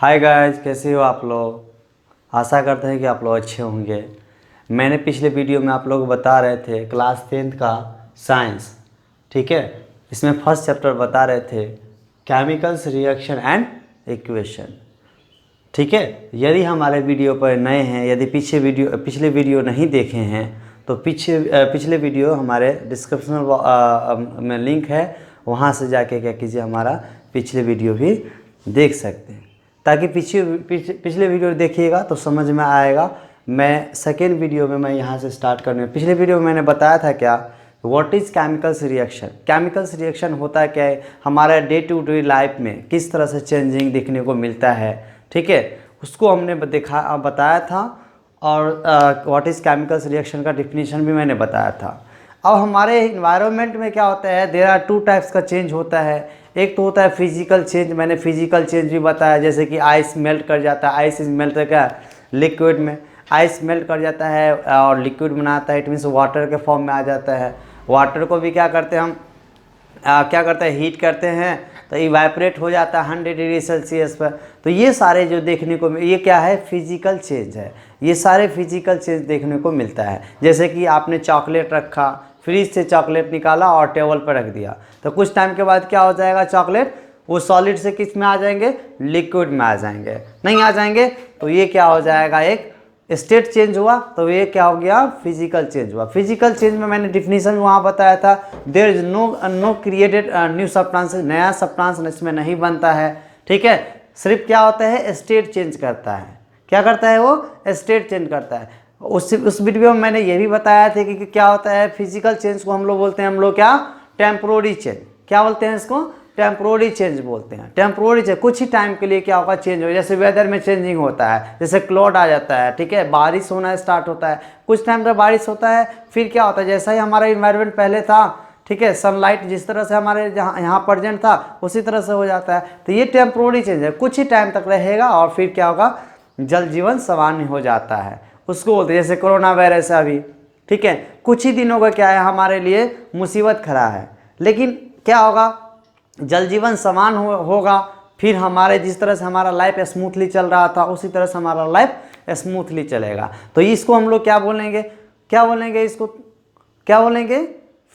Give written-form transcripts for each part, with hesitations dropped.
Hi guys, कैसे हो आप लोग। आशा करते हैं कि आप लोग अच्छे होंगे। मैंने पिछले वीडियो में आप लोग को बता रहे थे क्लास 10th का साइंस, ठीक है। इसमें फर्स्ट चैप्टर बता रहे थे केमिकल्स रिएक्शन एंड इक्वेशन, ठीक है। यदि हमारे वीडियो पर नए हैं, यदि पिछले वीडियो नहीं देखे हैं तो पिछले वीडियो हमारे डिस्क्रिप्शन में लिंक है, वहाँ से जाके क्या कीजिए हमारा पिछले वीडियो भी देख सकते हैं, ताकि पिछले वीडियो देखिएगा तो समझ में आएगा। मैं सेकेंड वीडियो में यहाँ से स्टार्ट करने, पिछले वीडियो में मैंने बताया था क्या, what is chemicals reaction. Chemicals reaction होता क्या है, हमारा डे टू डे लाइफ में किस तरह से चेंजिंग देखने को मिलता है, ठीक है, उसको हमने बताया था। और व्हाट इज़ केमिकल्स रिएक्शन का डिफिनीशन भी मैंने बताया था। अब हमारे इन्वायरमेंट में क्या होता है, देयर आर टू टाइप्स का चेंज होता है। एक तो होता है फिजिकल चेंज, मैंने फिजिकल चेंज भी बताया, जैसे कि आइस मेल्ट कर जाता है। आइस इज मेल्ट क्या, लिक्विड में आइस मेल्ट कर जाता है और लिक्विड बनाता है, इट मीन्स वाटर के फॉर्म में आ जाता है। वाटर को भी क्या करते हैं हम, क्या करते हैं, हीट करते हैं तो इवेपोरेट हो जाता है 100 डिग्री सेल्सियस पर। तो ये सारे जो देखने को, ये क्या है, फिजिकल चेंज है। ये सारे फिजिकल चेंज देखने को मिलता है। जैसे कि आपने चॉकलेट रखा, फ्रिज से चॉकलेट निकाला और टेबल पर रख दिया, तो कुछ टाइम के बाद क्या हो जाएगा, चॉकलेट वो सॉलिड से किस में आ जाएंगे, लिक्विड में आ जाएंगे, नहीं आ जाएंगे। तो ये क्या हो जाएगा, एक स्टेट चेंज हुआ, तो ये क्या हो गया, फिजिकल चेंज हुआ। फिजिकल चेंज में मैंने डिफिनीशन वहाँ बताया था, there is no created new substance, नया सब्सटेंस इसमें नहीं बनता है, ठीक है। सिर्फ क्या होता है, स्टेट चेंज करता है। क्या करता है वो, स्टेट चेंज करता है। उस वीडियो में मैंने ये भी बताया था कि क्या होता है, फिजिकल चेंज को हम लोग बोलते हैं, हम लोग क्या, टेम्पोररी चेंज। क्या बोलते हैं इसको, टेम्पोररी चेंज बोलते हैं। टेम्पोररी चेंज कुछ ही टाइम के लिए क्या होगा, चेंज हो, जैसे वेदर में चेंजिंग होता है, जैसे क्लाउड आ जाता है, ठीक है, बारिश होना स्टार्ट होता है, कुछ टाइम तक बारिश होता है, फिर क्या होता है, जैसा ही हमारा इन्वायरमेंट पहले था, ठीक है, सनलाइट जिस तरह से हमारे यहाँ प्रेजेंट था उसी तरह से हो जाता है। तो ये टेम्पोररी चेंज है, कुछ ही टाइम तक रहेगा और फिर क्या होगा, जल जीवन सामान्य हो जाता है, उसको बोलते हैं। जैसे कोरोना वायरस है अभी, ठीक है, कुछ ही दिनों का क्या है, हमारे लिए मुसीबत खड़ा है, लेकिन क्या होगा, जल जीवन समान होगा, फिर हमारे जिस तरह से हमारा लाइफ स्मूथली चल रहा था उसी तरह से हमारा लाइफ स्मूथली चलेगा। तो इसको हम लोग क्या बोलेंगे, इसको क्या बोलेंगे,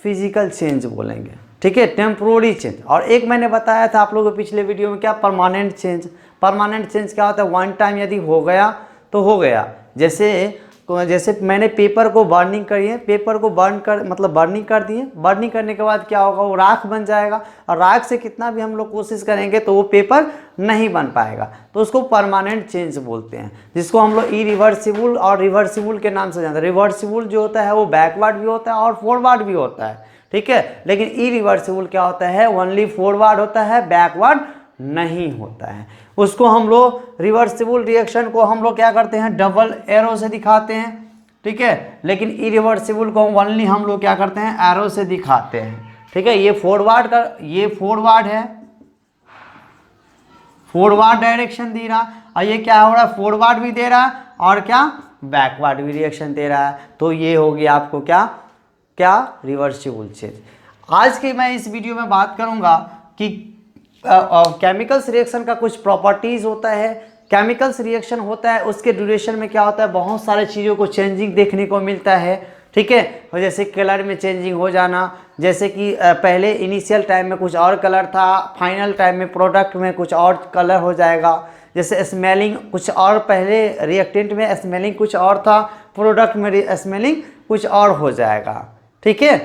फिजिकल चेंज बोलेंगे, ठीक है, टेम्पोररी चेंज। और एक मैंने बताया था आप लोगों को पिछले वीडियो में, क्या, परमानेंट चेंज। परमानेंट चेंज क्या होता है, वन टाइम यदि हो गया तो हो गया। जैसे मैंने पेपर को बर्निंग करिए, पेपर को बर्निंग कर दिए, बर्निंग करने के बाद क्या होगा, वो राख बन जाएगा, और राख से कितना भी हम लोग कोशिश करेंगे तो वो पेपर नहीं बन पाएगा, तो उसको परमानेंट चेंज बोलते हैं, जिसको हम लोग इरिवर्सिबल और रिवर्सिबल के नाम से जानते हैं। रिवर्सिबल जो होता है वो बैकवर्ड भी होता है और फॉरवर्ड भी होता है, ठीक है, लेकिन इरिवर्सिबल क्या होता है, ओनली फॉरवर्ड होता है, बैकवर्ड नहीं होता है। उसको हम लोग रिवर्सिबल रिएक्शन को हम लोग क्या करते हैं, डबल एरो से दिखाते हैं, ठीक है, लेकिन इरिवर्सिबल को ओनली हम लोग क्या करते हैं, एरो से दिखाते हैं, ठीक है। ये फॉरवर्ड है, फॉरवर्ड डायरेक्शन दे रहा, और ये क्या हो रहा है, फॉरवर्ड भी दे रहा है और क्या, बैकवर्ड भी रिएक्शन दे रहा है। तो ये हो गया आपको क्या रिवर्सिबल चेंज। आज के मैं इस वीडियो में बात करूंगा कि केमिकल्स रिएक्शन का कुछ प्रॉपर्टीज होता है। केमिकल्स रिएक्शन होता है, उसके ड्यूरेशन में क्या होता है, बहुत सारे चीज़ों को चेंजिंग देखने को मिलता है, ठीक है। और जैसे कलर में चेंजिंग हो जाना, जैसे कि पहले इनिशियल टाइम में कुछ और कलर था, फाइनल टाइम में प्रोडक्ट में कुछ और कलर हो जाएगा। जैसे स्मेलिंग कुछ और, पहले रिएक्टेंट में स्मेलिंग कुछ और था, प्रोडक्ट में स्मेलिंग कुछ और हो जाएगा, ठीक है।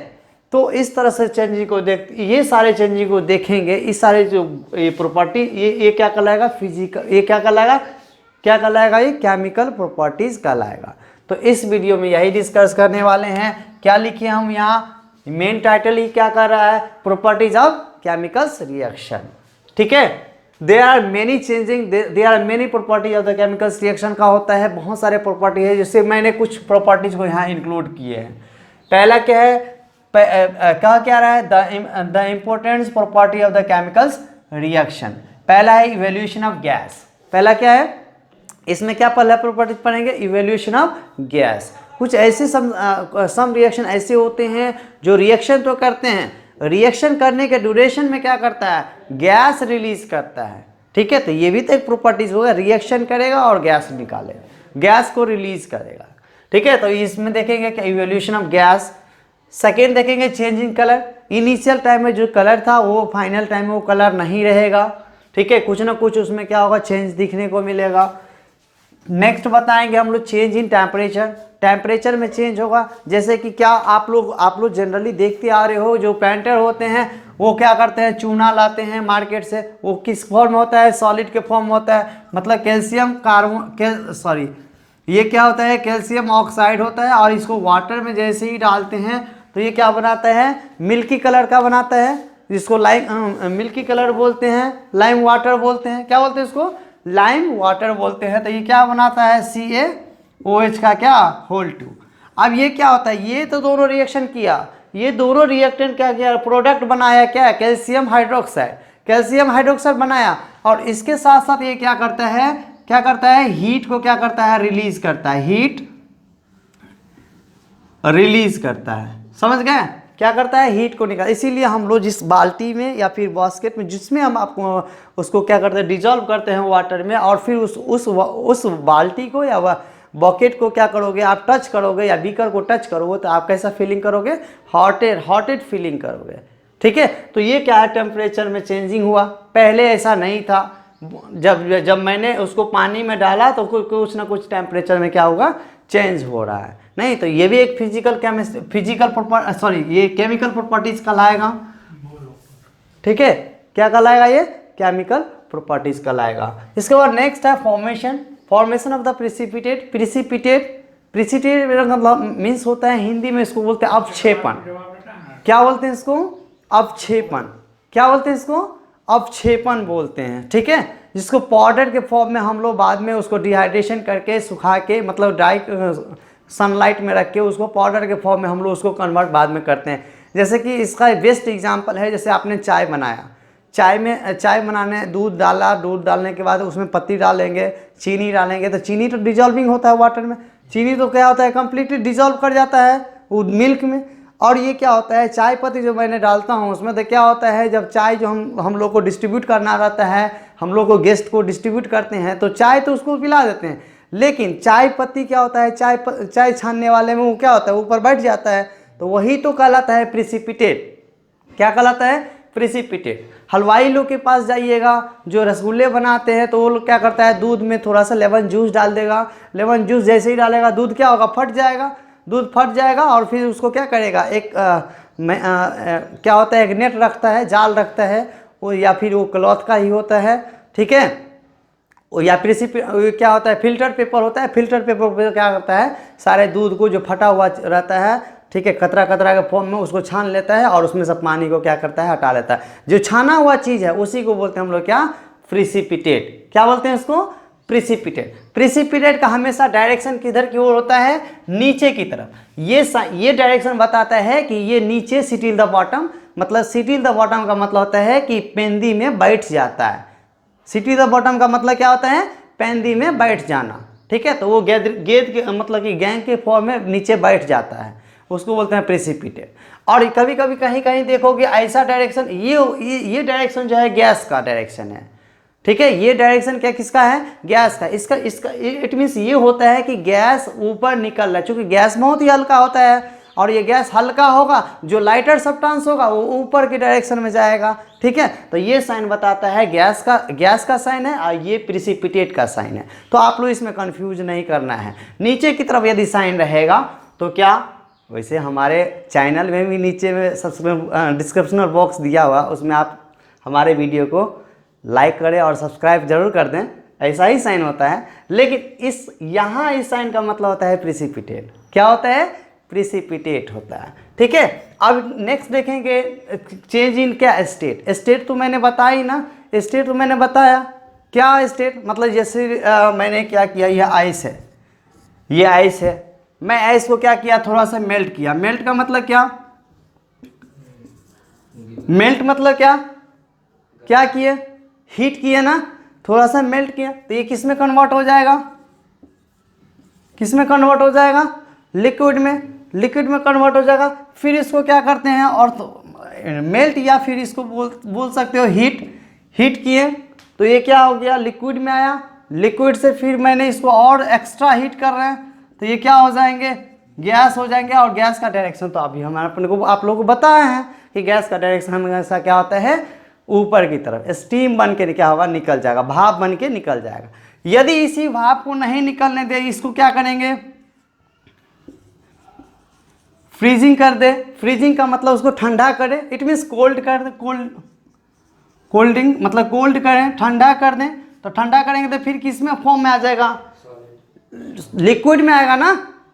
तो इस तरह से चेंजिंग को ये सारे चेंजिंग को देखेंगे, इस सारे जो ये प्रॉपर्टी, ये क्या कहलाएगा, फिजिकल, ये क्या कहलाएगा, ये केमिकल प्रॉपर्टीज कहलाएगा। तो इस वीडियो में यही डिस्कस करने वाले हैं। क्या लिखे हम यहाँ, मेन टाइटल ही क्या कर रहा है, प्रॉपर्टीज ऑफ केमिकल्स रिएक्शन, ठीक है। There are many properties of the chemicals reaction का होता है, बहुत सारे प्रॉपर्टी है, जिससे मैंने कुछ प्रॉपर्टीज को यहाँ इंक्लूड किए हैं। पहला क्या है, क्या रहा है, the importance property of the chemicals reaction. पहला है इवोल्यूशन ऑफ गैस। पहला क्या है, इसमें क्या पहला प्रॉपर्टी पढ़ेंगे, इवोल्यूशन ऑफ गैस। कुछ ऐसे सम रिएक्शन ऐसे होते हैं जो रिएक्शन तो करते हैं, रिएक्शन करने के ड्यूरेशन में क्या करता है, गैस रिलीज करता है, ठीक है। तो ये भी तो एक प्रॉपर्टीज होगा, रिएक्शन करेगा और गैस निकालेगा, गैस को रिलीज करेगा, ठीक है। तो इसमें देखेंगे कि इवोल्यूशन ऑफ गैस। सेकेंड देखेंगे change in colour, initial time में जो कलर था वो फाइनल टाइम में वो कलर नहीं रहेगा, ठीक है, कुछ ना कुछ उसमें क्या होगा, चेंज दिखने को मिलेगा। नेक्स्ट बताएंगे हम लोग चेंज इन टेम्परेचर, टेम्परेचर में चेंज होगा। जैसे कि क्या आप लोग जनरली देखते आ रहे हो, जो पेंटर होते हैं वो क्या करते हैं, चूना लाते हैं मार्केट से, वो किस फॉर्म में होता है, सॉलिड के फॉर्म में होता है, मतलब कैल्शियम कार्बन ये क्या होता है, कैल्शियम ऑक्साइड होता है, और इसको वाटर में जैसे ही डालते हैं तो ये क्या बनाता है, मिल्की कलर का बनाता है, जिसको लाइम मिल्की कलर बोलते हैं, लाइम वाटर बोलते हैं, क्या बोलते हैं इसको, लाइम वाटर बोलते हैं। तो ये क्या बनाता है, CaOH का क्या होल 2। अब ये क्या होता है, ये तो दोनों रिएक्शन किया, ये दोनों रिएक्टेंट क्या किया, प्रोडक्ट बनाया, क्या, कैल्शियम हाइड्रोक्साइड, कैल्शियम हाइड्रोक्साइड बनाया, और इसके साथ साथ ये क्या करता है, हीट को क्या करता है, रिलीज करता है, हीट रिलीज करता है, समझ गए, क्या करता है, हीट को निकाल। इसीलिए हम लोग जिस बाल्टी में या फिर बास्केट में जिसमें हम आपको उसको क्या करते हैं, डिजॉल्व करते हैं वाटर में, और फिर उस बाल्टी को या बकेट को क्या करोगे, आप टच करोगे या बीकर को टच करोगे तो आप कैसा फीलिंग करोगे, हॉटेड फीलिंग करोगे, ठीक है। तो ये क्या है, टेम्परेचर में चेंजिंग हुआ, पहले ऐसा नहीं था। जब मैंने उसको पानी में डाला तो कुछ ना कुछ टेम्परेचर में क्या होगा, चेंज हो रहा है। नहीं तो ये भी एक ये केमिकल प्रॉपर्टीज कहलाएगा, ठीक है, क्या कहलाएगा, ये केमिकल प्रॉपर्टीज कहलाएगा। इसके बाद नेक्स्ट है formation of the precipitate. Precipitate मतलब मीन्स होता है, हिंदी में इसको बोलते हैं अवक्षेपण। क्या बोलते हैं इसको, अवक्षेपण, क्या बोलते हैं इसको, अवक्षेपण बोलते हैं, ठीक है, जिसको पाउडर के फॉर्म में हम लोग बाद में उसको डिहाइड्रेशन करके सुखा के, मतलब ड्राई सनलाइट में रख के उसको पाउडर के फॉर्म में हम लोग उसको कन्वर्ट बाद में करते हैं। जैसे कि इसका बेस्ट एग्जांपल है, जैसे आपने चाय बनाया, चाय बनाने दूध डाला, दूध डालने के बाद उसमें पत्ती डालेंगे, चीनी डालेंगे, तो चीनी तो डिजॉल्विंग होता है वाटर में, चीनी तो क्या होता है, कंप्लीटली डिजॉल्व कर जाता है वो मिल्क में। और ये क्या होता है, चाय पत्ती जो मैंने डालता हूँ उसमें तो क्या होता है, जब चाय जो हम लोग को डिस्ट्रीब्यूट करना रहता है, हम लोग को गेस्ट को डिस्ट्रीब्यूट करते हैं, तो चाय तो उसको पिला देते हैं, लेकिन चाय पत्ती क्या होता है, चाय छानने वाले में वो क्या होता है, ऊपर बैठ जाता है, तो वही तो कहलाता है प्रिसिपिटेट। क्या कहलाता है, प्रिसिपिटेट। हलवाई लोग के पास जाइएगा जो रसगुल्ले बनाते हैं, तो वो लोग क्या करता है, दूध में थोड़ा सा लेमन जूस डाल देगा, लेमन जूस जैसे ही डालेगा दूध क्या होगा, दूध फट जाएगा, और फिर उसको क्या करेगा, क्या होता है, एक नेट रखता है, जाल रखता है वो, या फिर वो क्लॉथ का ही होता है, ठीक है, या क्या होता है, फिल्टर पेपर होता है, फिल्टर पेपर पर क्या करता है, सारे दूध को जो फटा हुआ रहता है, ठीक है, कतरा के फॉर्म में उसको छान लेता है, और उसमें सब पानी को क्या करता है, हटा लेता है। जो छाना हुआ चीज़ है उसी को बोलते हैं हम लोग क्या, प्रिसिपिटेट। क्या बोलते हैं इसको, प्रिसिपिटेट। प्रिसिपिटेट का हमेशा डायरेक्शन किधर की ओर होता है, नीचे की तरफ। ये डायरेक्शन बताता है कि ये नीचे सिटिल द बॉटम, मतलब सिटिल द बॉटम का मतलब होता है कि पेंदी में बैठ जाता है। सिटिल द बॉटम का मतलब क्या होता है, पेंदी में बैठ जाना, ठीक है। तो वो गेंद के मतलब कि गैंग के फॉर्म में नीचे बैठ जाता है, उसको बोलते हैं प्रिसिपिटेट। और कभी कभी कहीं देखोगे ऐसा डायरेक्शन, ये डायरेक्शन जो है गैस का डायरेक्शन है, ठीक है, ये डायरेक्शन क्या किसका है, गैस का। इसका इट मीन्स ये होता है कि गैस ऊपर निकल रहा है, चूंकि गैस बहुत ही हल्का होता है, और ये गैस हल्का होगा, जो लाइटर सब्सटेंस होगा वो ऊपर की डायरेक्शन में जाएगा, ठीक है। तो ये साइन बताता है गैस का साइन है, और ये प्रिसिपिटेट का साइन है। तो आप लोग इसमें कंफ्यूज नहीं करना है। नीचे की तरफ यदि साइन रहेगा तो क्या, वैसे हमारे चैनल में भी नीचे में सबसे डिस्क्रिप्शन बॉक्स दिया हुआ, उसमें आप हमारे वीडियो को लाइक करें और सब्सक्राइब जरूर कर दें, ऐसा ही साइन होता है। लेकिन यहाँ इस साइन का मतलब होता है प्रिसिपिटेट। क्या होता है, प्रिसिपिटेट होता है, ठीक है। अब नेक्स्ट देखेंगे चेंज इन क्या, स्टेट तो मैंने बताया ही ना, स्टेट तो मैंने बताया। क्या स्टेट मतलब, जैसे मैंने क्या किया, ये आइस है, ये आइस है, मैं आइस को क्या किया, थोड़ा सा मेल्ट किया। मेल्ट का मतलब क्या, मेल्ट मतलब क्या किए, हीट किए ना, थोड़ा सा मेल्ट किया, तो ये किस में कन्वर्ट हो जाएगा, लिक्विड में कन्वर्ट हो जाएगा। फिर इसको क्या करते हैं, और तो मेल्ट, या फिर इसको बोल सकते हो हीट किए, तो ये क्या हो गया, लिक्विड में आया, लिक्विड से फिर मैंने इसको और एक्स्ट्रा हीट कर रहे हैं तो ये क्या हो जाएंगे, गैस हो जाएंगे। और गैस का डायरेक्शन तो अभी हमारे अपने को आप लोगों को बताया है कि गैस का डायरेक्शन हमेशा क्या होता है, ऊपर की तरफ। स्टीम बन के क्या होगा, निकल जाएगा, भाप बन के निकल जाएगा। यदि इसी भाप को नहीं निकलने दे, इसको क्या करेंगे, फ्रीजिंग कर दे। फ्रीजिंग का मतलब उसको ठंडा करे, इट मीन्स कोल्ड कर दे, कोल्डिंग मतलब कोल्ड करें, ठंडा कर दें। तो ठंडा करेंगे तो फिर किस में फॉर्म में आ जाएगा, लिक्विड में आएगा ना,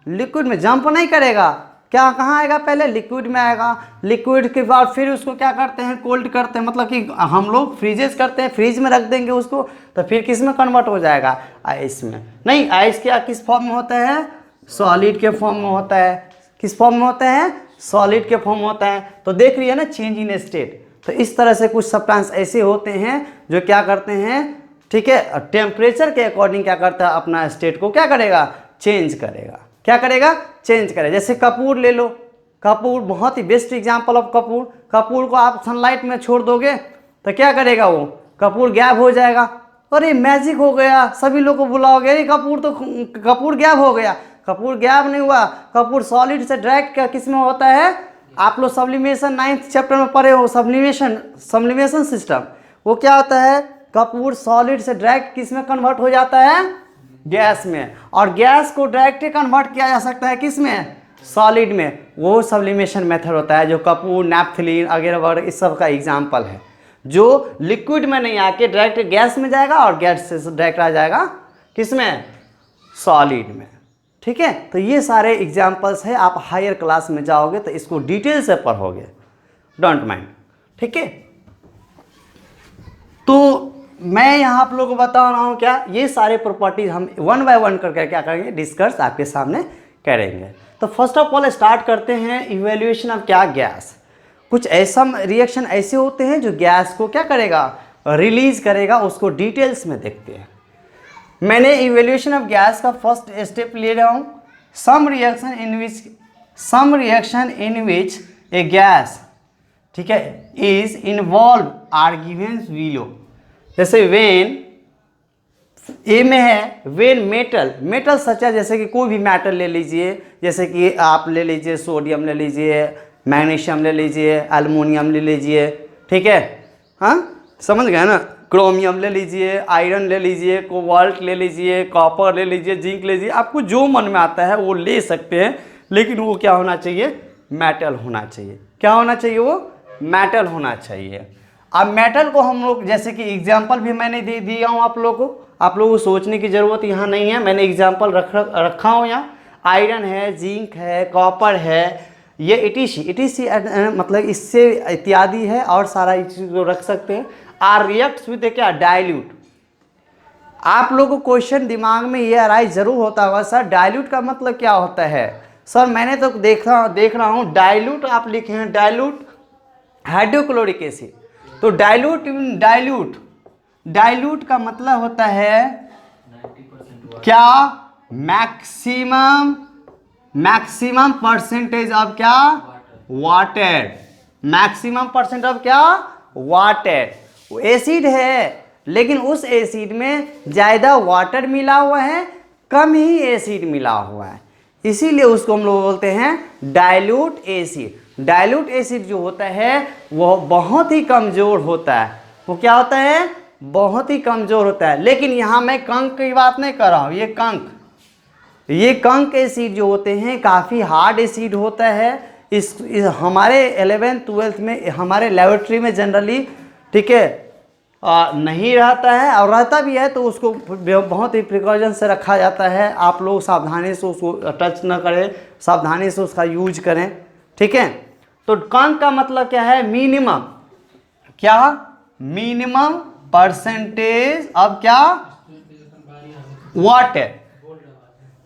लिक्विड में जंप नहीं करेगा। क्या कहाँ आएगा, पहले लिक्विड में आएगा। लिक्विड के बाद फिर उसको क्या करते हैं, कोल्ड करते हैं, मतलब कि हम लोग फ्रीजेस करते हैं, फ्रीज में रख देंगे उसको, तो फिर किस में कन्वर्ट हो जाएगा, आइस में। नहीं, आइस क्या किस फॉर्म में होता है, सॉलिड के फॉर्म में होता है। किस फॉर्म में होता है, सॉलिड के फॉर्म में होता है। तो देख रही है ना, चेंज इन स्टेट। तो इस तरह से कुछ सब्सटेंस ऐसे होते हैं जो क्या करते हैं, ठीक है, टेम्परेचर के अकॉर्डिंग क्या करता है, अपना स्टेट को क्या करेगा, चेंज करेगा। क्या करेगा, चेंज करेगा। जैसे कपूर ले लो, कपूर बहुत ही बेस्ट एग्जांपल ऑफ कपूर। कपूर को आप सनलाइट में छोड़ दोगे तो क्या करेगा, वो कपूर गैप हो जाएगा। अरे मैजिक हो गया, सभी लोग को बुलाओगे, अरे कपूर गैप हो गया। कपूर गैप नहीं हुआ, कपूर सॉलिड से डायरेक्ट क्या किस में होता है, आप लोग सब्लिमेशन 9th चैप्टर में पढ़े हो, सब्लिमेशन सिस्टम। वो क्या होता है, कपूर सॉलिड से डायरेक्ट किस में कन्वर्ट हो जाता है, गैस में। और गैस को डायरेक्ट कन्वर्ट किया जा सकता है किस में, सॉलिड में। वो सब्लिमेशन मेथड होता है जो कपूर, नैप्थलीन वगैरह वगैरह इस सब का एग्जाम्पल है, जो लिक्विड में नहीं आके डायरेक्ट गैस में जाएगा और गैस से डायरेक्ट आ जाएगा किस में, सॉलिड में। ठीक है, तो ये सारे एग्जाम्पल्स है। आप हायर क्लास में जाओगे तो इसको डिटेल से पढ़ोगे, डोंट माइंड। ठीक है, तो मैं यहाँ आप लोगों को बता रहा हूँ क्या, ये सारे प्रॉपर्टीज हम वन बाय वन करके क्या करेंगे, डिस्कस आपके सामने करेंगे। तो फर्स्ट ऑफ ऑल स्टार्ट करते हैं इवेल्युएशन ऑफ क्या, गैस। कुछ ऐसा रिएक्शन ऐसे होते हैं जो गैस को क्या करेगा, रिलीज करेगा, उसको डिटेल्स में देखते हैं। मैंने इवेल्युएशन ऑफ गैस का फर्स्ट स्टेप ले रहा हूँ, सम reaction in which A gas, ठीक है, is involve are given below. जैसे वेन ए में है, वेन मेटल सच है, जैसे कि कोई भी मेटल ले लीजिए, जैसे कि आप ले लीजिए सोडियम ले लीजिए, मैग्नीशियम ले लीजिए, एल्युमिनियम ले लीजिए, ठीक है, हाँ समझ गए ना, क्रोमियम ले लीजिए, आयरन ले लीजिए, कोबाल्ट ले लीजिए, कॉपर ले लीजिए, जिंक ले लीजिए, आपको जो मन में आता है वो ले सकते हैं, लेकिन वो क्या होना चाहिए, मेटल होना चाहिए। क्या होना चाहिए, वो मेटल होना चाहिए। अब मेटल को हम लोग, जैसे कि एग्जाम्पल भी मैंने दे दिया हूँ आप लोगों को सोचने की ज़रूरत यहाँ नहीं है, मैंने एग्जाम्पल रखा हूँ यहाँ। आयरन है, जिंक है, कॉपर है, ये इटीसी मतलब इससे इत्यादि है, और सारा चीज़ को रख सकते हैं। आर रिएक्ट्स विद क्या, डाइल्यूट। आप लोगों को क्वेश्चन दिमाग में ये अराइज जरूर होता होगा, सर डाइल्यूट का मतलब क्या होता है। सर मैंने तो देख रहा हूँ डाइल्यूट आप लिखे हैं, डाइल्यूट हाइड्रोक्लोरिक एसिड। तो डाइल्यूट का मतलब होता है क्या, मैक्सिमम परसेंटेज ऑफ क्या, वाटर। मैक्सिमम परसेंट ऑफ क्या, वाटर। एसिड है, लेकिन उस एसिड में ज़्यादा वाटर मिला हुआ है, कम ही एसिड मिला हुआ है, इसीलिए उसको हम लोग बोलते हैं डाइल्यूट एसिड। डाइल्यूट एसिड जो होता है वो बहुत ही कमज़ोर होता है। वो क्या होता है, बहुत ही कमज़ोर होता है। लेकिन यहाँ मैं कंक की बात नहीं कर रहा हूँ, ये कंक एसिड जो होते हैं काफ़ी हार्ड एसिड होता है। इस हमारे 11th 12th में हमारे लेबोरेटरी में जनरली, ठीक है, नहीं रहता है, और रहता भी है तो उसको बहुत ही प्रिकॉशन से रखा जाता है। आप लोग सावधानी से उसको टच न करें, सावधानी से उसका यूज करें, ठीक है। तो कंक का मतलब क्या है, मिनिमम क्या, मिनिमम परसेंटेज ऑफ क्या, वाटर।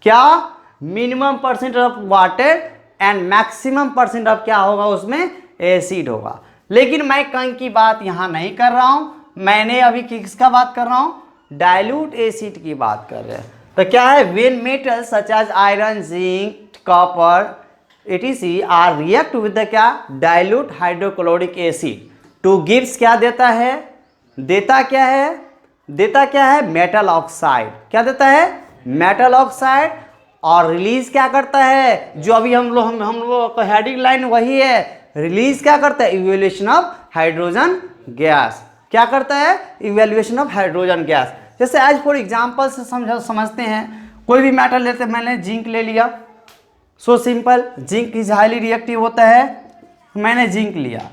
क्या, minimum percent of water and maximum percent of क्या होगा, उसमें एसिड होगा। लेकिन मैं कंक की बात यहाँ नहीं कर रहा हूँ, मैंने अभी किसका बात कर रहा हूँ, डाइल्यूट एसिड की बात कर रहे हैं। तो क्या है, when metal such as iron, zinc, copper etc are react with the क्या, dilute hydrochloric acid to gives क्या देता है, देता क्या है, देता क्या है, मेटल ऑक्साइड। क्या देता है, मेटल ऑक्साइड। और रिलीज क्या करता है, जो अभी हम लोग का हेडिंग लाइन वही है, रिलीज क्या करता है, इवैल्यूएशन ऑफ हाइड्रोजन गैस। क्या करता है, इवैल्यूएशन ऑफ हाइड्रोजन गैस। जैसे आज फॉर एग्जांपल से समझते हैं, कोई भी मेटल लेते, मैंने जिंक ले लिया, so simple, zinc is highly reactive होता है, मैंने जिंक लिया।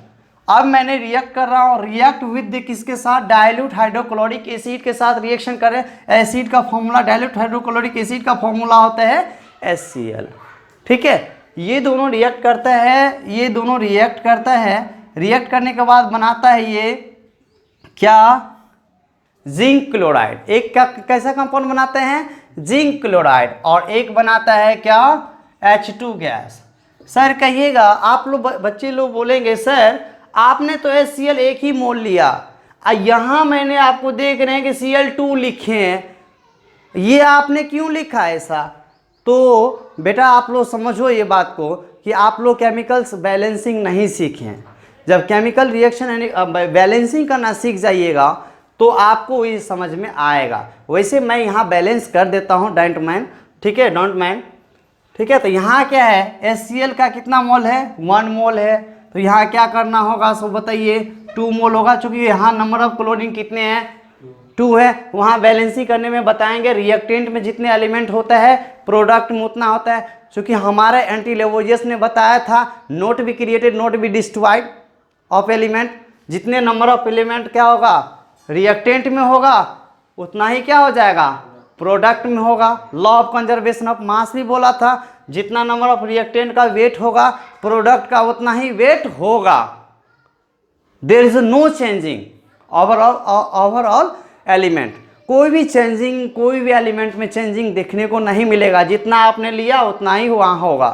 अब मैंने रिएक्ट कर रहा हूँ, रिएक्ट विद किसके साथ, डाइल्यूट हाइड्रोक्लोरिक एसिड के साथ रिएक्शन कर रहे हैं। एसिड का फॉर्मूला, डाइल्यूट हाइड्रोक्लोरिक एसिड का फॉर्मूला होता है HCl। ठीक है, ये दोनों रिएक्ट करता है, ये दोनों रिएक्ट करता है, रिएक्ट करने के बाद बनाता है ये क्या, जिंक क्लोराइड। एक क्या कैसा कंपाउंड बनाते हैं, जिंक क्लोराइड। और एक बनाता है क्या, H2 गैस। सर कहिएगा, आप लोग बच्चे लोग बोलेंगे सर आपने तो HCl एक ही मोल लिया, यहाँ मैंने आपको देख रहे हैं कि Cl2 लिखे हैं, ये आपने क्यों लिखा ऐसा। तो बेटा आप लोग समझो ये बात को कि आप लोग केमिकल्स बैलेंसिंग नहीं सीखे हैं। जब केमिकल रिएक्शन यानी बैलेंसिंग करना सीख जाइएगा तो आपको ये समझ में आएगा। वैसे मैं यहाँ बैलेंस कर देता हूँ, डोंट माइंड, ठीक है, डोंट माइंड। ठीक है, तो यहाँ क्या है, HCl का कितना मोल है, 1 मोल है। तो यहाँ क्या करना होगा, सो बताइए, 2 मोल होगा, चूंकि यहाँ नंबर ऑफ क्लोरीन कितने हैं, 2 है। वहाँ बैलेंसिंग करने में बताएंगे रिएक्टेंट में जितने एलिमेंट होता है प्रोडक्ट में उतना होता है। चूँकि हमारे एंटी लेवोजियस ने बताया था note be created note be destroyed of element, जितने नंबर ऑफ एलिमेंट क्या होगा रिएक्टेंट में होगा उतना ही क्या हो जाएगा, प्रोडक्ट में होगा। Law of conservation of mass भी बोला था, जितना नंबर ऑफ रिएक्टेंट का वेट होगा प्रोडक्ट का उतना ही वेट होगा। There is no changing overall element, कोई भी चेंजिंग, कोई भी एलिमेंट में चेंजिंग देखने को नहीं मिलेगा, जितना आपने लिया उतना ही वहाँ होगा।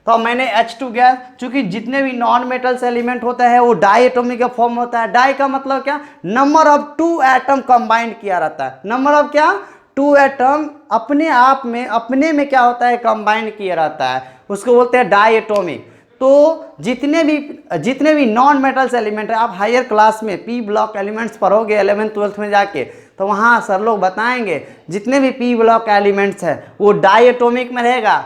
तो मैंने H2 गैस, चूंकि जितने भी नॉन मेटल्स एलिमेंट होता है वो डाई एटॉमिक का फॉर्म होता है। डाई का मतलब क्या, नंबर ऑफ 2 एटम कंबाइंड किया रहता है। नंबर ऑफ क्या, 2 एटम अपने आप में, अपने में क्या होता है, कंबाइंड किया रहता है, उसको बोलते हैं डाई एटॉमिक। तो जितने भी नॉन मेटल्स एलिमेंट है, आप हायर क्लास में पी ब्लॉक एलिमेंट्स पढ़ोगे 11th 12th में जाके, तो वहाँ सर लोग बताएंगे जितने भी पी ब्लॉक एलिमेंट्स है वो डाई एटॉमिक में रहेगा,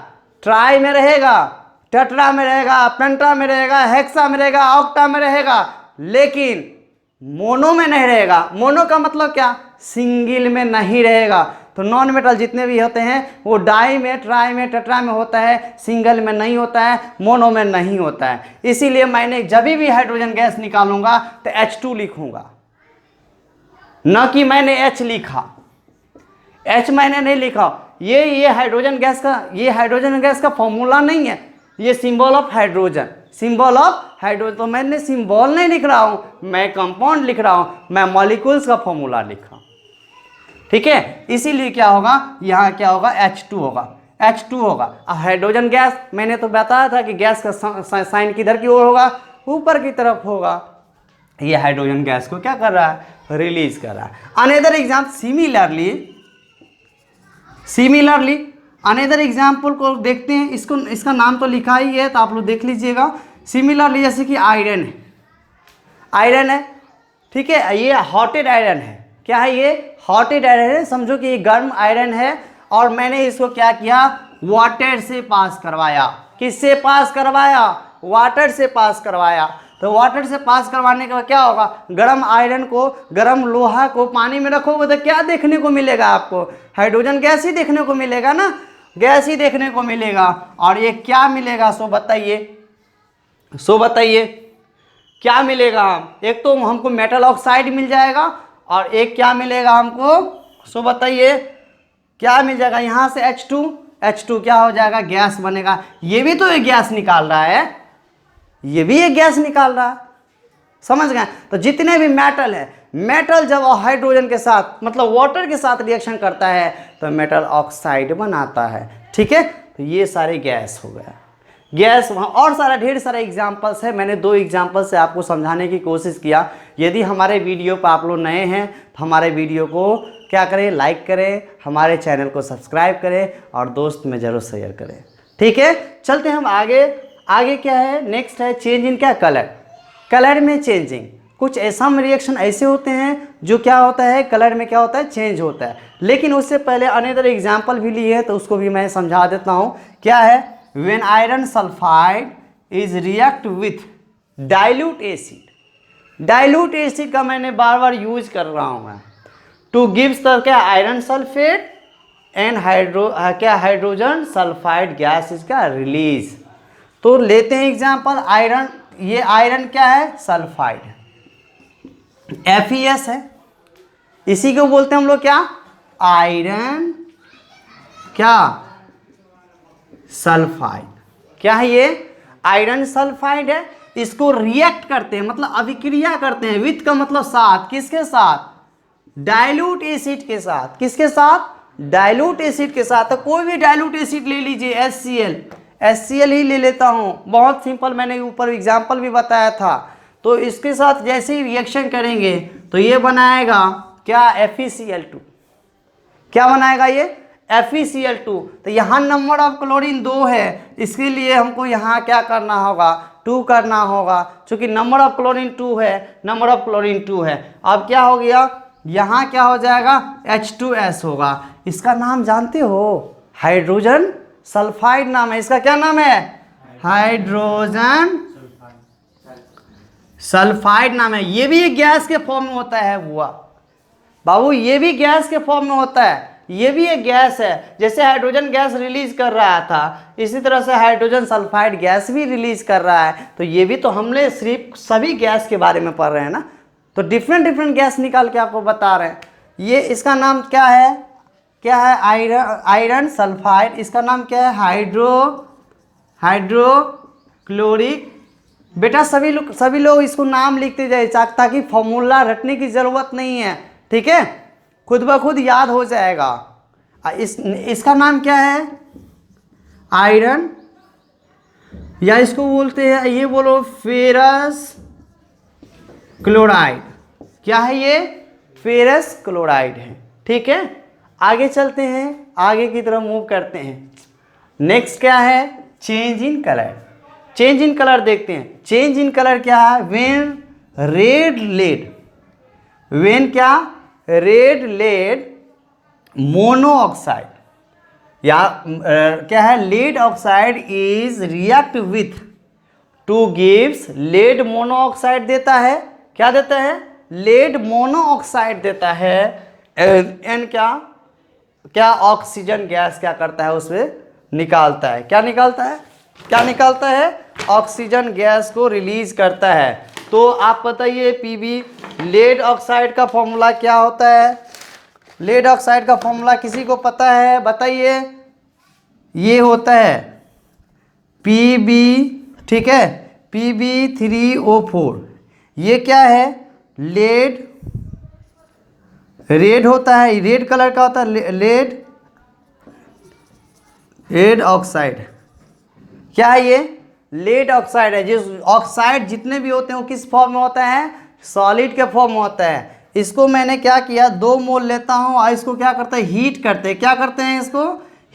ट्राई में रहेगा, टेट्रा में रहेगा, पेंटा में रहेगा, हेक्सा में रहेगा, ऑक्टा में रहेगा, लेकिन मोनो में नहीं रहेगा। मोनो का मतलब क्या, सिंगल में नहीं रहेगा। तो नॉन मेटल जितने भी होते हैं वो डाई में, ट्राई में, टेट्रा में होता है, सिंगल में नहीं होता है, मोनो में नहीं होता है। इसीलिए मैंने जब भी हाइड्रोजन गैस निकालूंगा तो H2 लिखूंगा, न कि मैंने H लिखा। H मैंने नहीं लिखा, ये हाइड्रोजन गैस का फॉर्मूला नहीं है, ये symbol of hydrogen, symbol of hydrogen. तो मैंने सिंबल नहीं लिख रहा हूं, मैं कंपाउंड लिख रहा हूं, मैं मॉलिक्यूल्स का फॉर्मूला लिख रहा हूं। ठीक है, इसीलिए क्या होगा, यहाँ क्या होगा, H2 होगा, H2 होगा। अब हाइड्रोजन गैस मैंने तो बताया था कि गैस का साइन किधर की ओर होगा, ऊपर की तरफ होगा। ये हाइड्रोजन गैस को क्या कर रहा है, रिलीज कर रहा है। Another example, similarly another example को देखते हैं। इसका नाम तो लिखा ही है तो आप लोग देख लीजिएगा। सिमिलरली जैसे कि आयरन है, ठीक है, ये हॉटेड आयरन है। क्या है, ये हॉटेड आयरन है, समझो कि ये गर्म आयरन है। और मैंने इसको क्या किया, वाटर से पास करवाया। किससे पास करवाया, वाटर से पास करवाया। तो वाटर से पास करवाने के बाद क्या होगा, गर्म आयरन को, गर्म लोहा को पानी में रखोगे तो क्या देखने को मिलेगा आपको, हाइड्रोजन गैस ही देखने को मिलेगा ना, गैस ही देखने को मिलेगा। और ये क्या मिलेगा, सो बताइए क्या मिलेगा। एक तो हमको मेटल ऑक्साइड मिल जाएगा और एक क्या मिलेगा हमको, सो बताइए क्या मिल जाएगा। यहाँ से H2 क्या हो जाएगा, गैस बनेगा। ये भी तो एक गैस निकाल रहा है, ये भी एक गैस निकाल रहा है, समझ गए। तो जितने भी मेटल है, मेटल जब हाइड्रोजन के साथ मतलब वाटर के साथ रिएक्शन करता है तो मेटल ऑक्साइड बनाता है। ठीक है, तो ये सारे गैस हो गया। गैस वहाँ और सारा ढेर सारे एग्जाम्पल्स है, मैंने 2 एग्जाम्पल से आपको समझाने की कोशिश किया। यदि हमारे वीडियो पर आप लोग नए हैं तो हमारे वीडियो को क्या करें, लाइक करें, हमारे चैनल को सब्सक्राइब करें और दोस्त में ज़रूर शेयर करें। ठीक है, चलते हम आगे क्या है, नेक्स्ट है चेंज इन क्या, कलर में चेंजिंग। कुछ सम रिएक्शन ऐसे होते हैं जो क्या होता है, कलर में क्या होता है, चेंज होता है। लेकिन उससे पहले अनदर एग्जाम्पल भी लिए हैं तो उसको भी मैं समझा देता हूँ। क्या है, when iron sulphide is react with dilute acid. Dilute acid का मैंने बार बार यूज कर रहा हूँ मैं, टू गिव्स क्या, iron sulphate and hydrogen sulphide gas इसका रिलीज। तो लेते हैं एग्जाम्पल, आयरन, ये आयरन क्या है, सल्फाइड, FeS है, इसी को बोलते हैं हम लोग क्या, आयरन क्या, सल्फाइड। क्या है ये, आयरन सल्फाइड है। इसको रिएक्ट करते हैं, मतलब अभिक्रिया करते हैं, विथ का मतलब साथ, किसके साथ, डाइल्यूट एसिड के साथ। किसके साथ, डाइल्यूट एसिड के साथ। तो कोई भी डाइल्यूट एसिड ले लीजिए, HCl ही ले लेता हूं, बहुत सिंपल, मैंने ऊपर एग्जांपल भी बताया था। तो इसके साथ जैसे ही रिएक्शन करेंगे तो ये बनाएगा क्या, FeCl2। क्या बनाएगा ये, FeCl2। तो यहाँ नंबर ऑफ क्लोरीन 2 है, इसके लिए हमको यहाँ क्या करना होगा, 2 करना होगा, क्योंकि नंबर ऑफ क्लोरीन 2 है, नंबर ऑफ क्लोरीन 2 है। अब क्या हो गया, यहाँ क्या हो जाएगा, H2S होगा। इसका नाम जानते हो, हाइड्रोजन सल्फाइड नाम है इसका। क्या नाम है, हाइड्रोजन सल्फाइड नाम है। ये भी एक गैस के फॉर्म में होता है हुआ बाबू, ये भी गैस के फॉर्म में होता है, ये भी एक गैस है। जैसे हाइड्रोजन गैस रिलीज कर रहा था, इसी तरह से हाइड्रोजन सल्फाइड गैस भी रिलीज कर रहा है। तो ये भी तो हमने सिर्फ सभी गैस के बारे में पढ़ रहे हैं ना, तो डिफरेंट गैस निकाल के आपको बता रहे हैं। ये इसका नाम क्या है, क्या है, आयरन सल्फाइड। इसका नाम क्या है, हाइड्रोक्लोरिक। बेटा सभी लोग इसको नाम लिखते जाए, ताकि फॉर्मूला रटने की जरूरत नहीं है, ठीक है, खुद ब खुद याद हो जाएगा। इसका नाम क्या है, आयरन, या इसको बोलते हैं, ये बोलो, फेरस क्लोराइड। क्या है ये, फेरस क्लोराइड है, ठीक है। आगे चलते हैं, आगे की तरफ मूव करते हैं। नेक्स्ट क्या है, change in colour. Change in colour देखते हैं। चेंज इन कलर क्या है, व्हेन रेड लेड, व्हेन क्या, रेड लेड मोनोऑक्साइड, या क्या है, lead oxide is react with to gives, lead monoxide देता है। क्या देता है, लेड मोनोऑक्साइड देता है। एन क्या ऑक्सीजन गैस क्या करता है, उसमें निकालता है। क्या निकालता है, क्या निकालता है, ऑक्सीजन गैस को रिलीज करता है। तो आप बताइए पीबी, लेड ऑक्साइड का फॉर्मूला क्या होता है, लेड ऑक्साइड का फॉर्मूला किसी को पता है, बताइए। ये होता है Pb, ठीक है, Pb3O4। ये क्या है, लेड, रेड होता है, रेड कलर का होता है, लेड ऑक्साइड। क्या है ये, लेड ऑक्साइड है। जिस ऑक्साइड जितने भी होते हैं वो किस फॉर्म में होता है, सॉलिड के फॉर्म में होता है। इसको मैंने क्या किया, 2 मोल लेता हूँ और इसको क्या करते हैं, हीट करते हैं। क्या करते हैं, इसको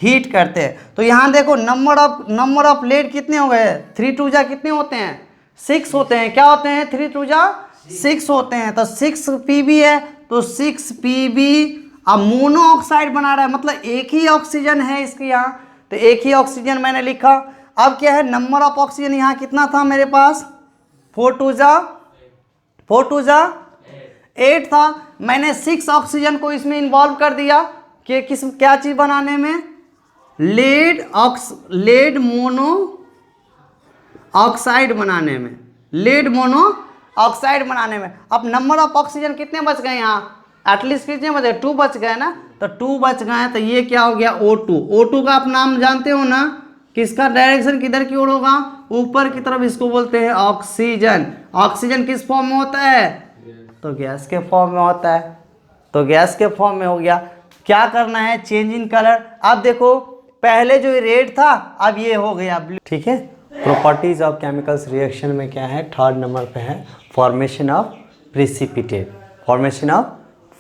हीट करते हैं। तो यहाँ देखो नंबर ऑफ लेड कितने हो गए, 3 2 जा कितने होते हैं, 6 होते हैं। क्या होते हैं, 3 2 जा 6 होते हैं। तो 6 Pb है, तो 6 Pb। अब मोनो ऑक्साइड बना रहा है, मतलब एक ही ऑक्सीजन है इसके यहाँ, तो एक ही ऑक्सीजन मैंने लिखा। अब क्या है, नंबर ऑफ ऑक्सीजन यहाँ कितना था मेरे पास, 4 2 जा 8 था। मैंने 6 ऑक्सीजन को इसमें इन्वॉल्व कर दिया कि क्या चीज़ बनाने में, लेड मोनो ऑक्साइड बनाने में, लेड मोनो ऑक्साइड बनाने में। अब नंबर ऑफ ऑक्सीजन कितने बच गए यहाँ, एटलीस्ट कितने बचे, 2 बच गए ना, तो 2 बच गए। तो ये क्या हो गया, O2 का आप नाम जानते हो ना, किसका डायरेक्शन किधर की ओर होगा, ऊपर की तरफ। इसको बोलते हैं ऑक्सीजन। ऑक्सीजन किस फॉर्म में होता है, तो गैस के फॉर्म में होता है, तो गैस के फॉर्म में हो गया। क्या करना है, चेंज इन कलर। अब देखो पहले जो रेड था अब ये हो गया ब्लू, ठीक है। प्रॉपर्टीज ऑफ केमिकल्स रिएक्शन में क्या है, 3rd नंबर पे है formation of precipitate, formation of